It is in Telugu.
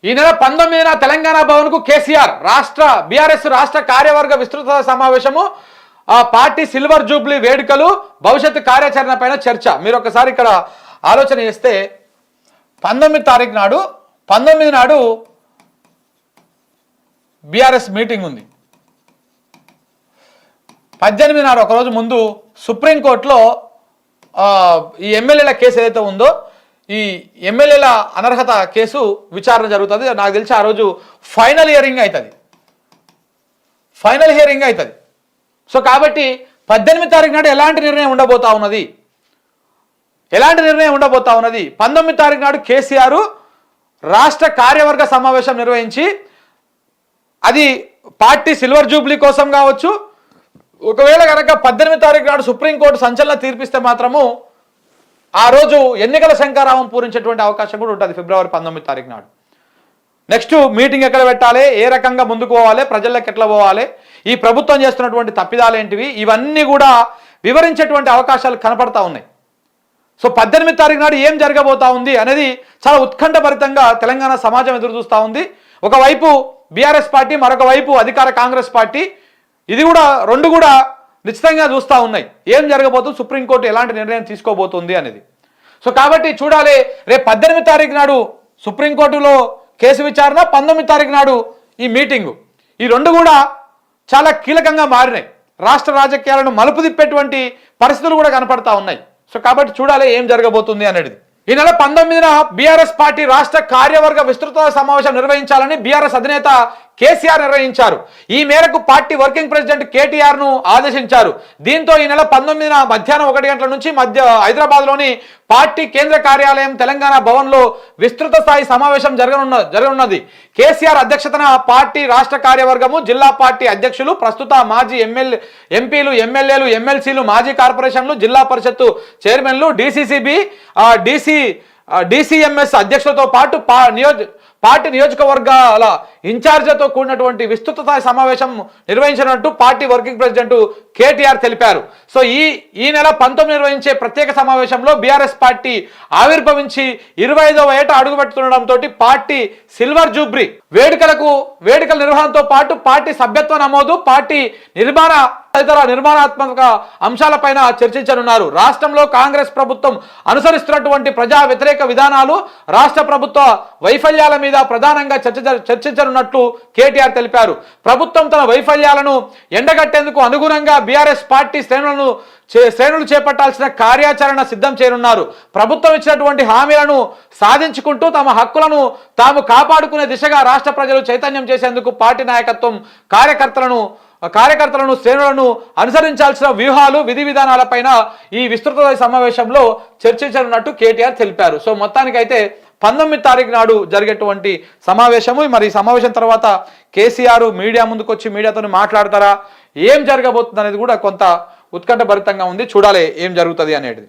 ఈ నెల 19న తెలంగాణ భవన్కు కేసీఆర్ బీఆర్ఎస్ రాష్ట్ర కార్యవర్గ విస్తృత సమావేశము పార్టీ సిల్వర్ జూబ్లీ వేడుకలు భవిష్యత్తు కార్యాచరణ పైన చర్చ. మీరు ఒకసారి ఇక్కడ ఆలోచన చేస్తే 19 తారీఖు నాడు బీఆర్ఎస్ మీటింగ్ ఉంది. 18 నాడు ఒకరోజు ముందు సుప్రీంకోర్టులో ఈ ఎమ్మెల్యేల కేసు ఏదైతే ఉందో ఈ ఎమ్మెల్యేల అనర్హత కేసు విచారణ జరుగుతుంది. నాకు తెలిసి ఆ రోజు ఫైనల్ హియరింగ్ అవుతుంది. సో కాబట్టి 18 తారీఖు నాడు ఎలాంటి నిర్ణయం ఉండబోతా ఉన్నది 19 తారీఖు నాడు కేసీఆర్ రాష్ట్ర కార్యవర్గ సమావేశం నిర్వహించి అది పార్టీ సిల్వర్ జూబ్లీ కోసం కావచ్చు. ఒకవేళ కనుక 18 తారీఖు నాడు సుప్రీంకోర్టు సంచలన తీర్పిస్తే మాత్రము ఆ రోజు ఎన్నికల శంకారావం పూరించేటువంటి అవకాశం కూడా ఉంటుంది. ఫిబ్రవరి 19 తారీఖు నాడు నెక్స్ట్ మీటింగ్ ఎక్కడ పెట్టాలి, ఏ రకంగా ముందుకు పోవాలి, ప్రజల్లోకి ఎట్లా పోవాలి, ఈ ప్రభుత్వం చేస్తున్నటువంటి తప్పిదాలు ఏంటివి, ఇవన్నీ కూడా వివరించేటువంటి అవకాశాలు కనపడతా ఉన్నాయి. సో 18 తారీఖు నాడు ఏం జరగబోతా ఉంది అనేది చాలా ఉత్కంఠభరితంగా తెలంగాణ సమాజం ఎదురు చూస్తూ ఉంది. ఒకవైపు బీఆర్ఎస్ పార్టీ, మరొక వైపు అధికార కాంగ్రెస్ పార్టీ, ఇది కూడా రెండు కూడా నిశ్చితంగా చూస్తూ ఉన్నాయి ఏం జరగబోతుంది, సుప్రీంకోర్టు ఎలాంటి నిర్ణయం తీసుకోబోతుంది అనేది. సో కాబట్టి చూడాలి. రేపు 18 తారీఖు నాడు సుప్రీంకోర్టులో కేసు విచారణ, 19 తారీఖు నాడు ఈ మీటింగు, ఈ రెండు కూడా చాలా కీలకంగా మారినాయి. రాష్ట్ర రాజకీయాలను మలుపు తిప్పేటువంటి పరిస్థితులు కూడా కనపడతా ఉన్నాయి. సో కాబట్టి చూడాలి ఏం జరగబోతుంది అనేది. ఈ నెల 19న బీఆర్ఎస్ పార్టీ రాష్ట్ర కార్యవర్గ విస్తృత సమావేశం నిర్వహించాలని బీఆర్ఎస్ అధినేత కేసీఆర్ నిర్వహించారు. ఈ మేరకు పార్టీ వర్కింగ్ ప్రెసిడెంట్ కేటీఆర్ ను ఆదేశించారు. దీంతో ఈ నెల 19న మధ్యాహ్నం 1 గంటల నుంచి హైదరాబాద్లోని పార్టీ కేంద్ర కార్యాలయం తెలంగాణ భవన్లో విస్తృత స్థాయి సమావేశం జరగనున్నది. కేసీఆర్ అధ్యక్షతన పార్టీ రాష్ట్ర కార్యవర్గము, జిల్లా పార్టీ అధ్యక్షులు, ప్రస్తుత మాజీ ఎంపీలు, ఎమ్మెల్యేలు, ఎమ్మెల్సీలు, మాజీ కార్పొరేషన్లు, జిల్లా పరిషత్తు చైర్మన్లు, డీసీసీబీ, డీసీఎంఎస్ అధ్యక్షులతో పాటు పార్టీ నియోజకవర్గాల ఇన్ఛార్జ్లతో కూడినటువంటి విస్తృత స్థాయి సమావేశం నిర్వహించినట్టు పార్టీ వర్కింగ్ ప్రెసిడెంట్ కేటీఆర్ తెలిపారు. సో ఈ నెల 19 నిర్వహించే ప్రత్యేక సమావేశంలో బీఆర్ఎస్ పార్టీ ఆవిర్భవించి 25వ ఏట అడుగుపెడుతుండటంతో పార్టీ సిల్వర్ జూబ్లీ వేడుకల నిర్వహణతో పాటు పార్టీ సభ్యత్వ నమోదు, పార్టీ తదితర నిర్మాణాత్మక అంశాలపైన చర్చించనున్నారు. రాష్ట్రంలో కాంగ్రెస్ ప్రభుత్వం అనుసరిస్తున్నటువంటి ప్రజా వ్యతిరేక విధానాలు, రాష్ట్ర ప్రభుత్వ వైఫల్యాల మీద ప్రధానంగా చర్చించనున్నట్లు కేటీఆర్ తెలిపారు. ప్రభుత్వం తన వైఫల్యాలను ఎండగట్టేందుకు అనుగుణంగా బీఆర్ఎస్ పార్టీ శ్రేణులు చేపట్టాల్సిన కార్యాచరణ సిద్ధం చేయనున్నారు. ప్రభుత్వం ఇచ్చినటువంటి హామీలను సాధించుకుంటూ తమ హక్కులను తాము కాపాడుకునే దిశగా రాష్ట్ర ప్రజలు చైతన్యం చేసేందుకు పార్టీ నాయకత్వం కార్యకర్తలను శ్రేణులను అనుసరించాల్సిన వ్యూహాలు, విధి విధానాలపైన ఈ విస్తృత సమావేశంలో చర్చించనున్నట్టు కేటీఆర్ తెలిపారు. సో మొత్తానికైతే 19 తారీఖు నాడు జరిగేటువంటి సమావేశము. మరి ఈ సమావేశం తర్వాత కేసీఆర్ మీడియా ముందుకు వచ్చి మీడియాతో మాట్లాడతారా, ఏం జరగబోతుంది అనేది కూడా కొంత ఉత్కంఠభరితంగా ఉంది. చూడాలి ఏం జరుగుతుంది అనేది.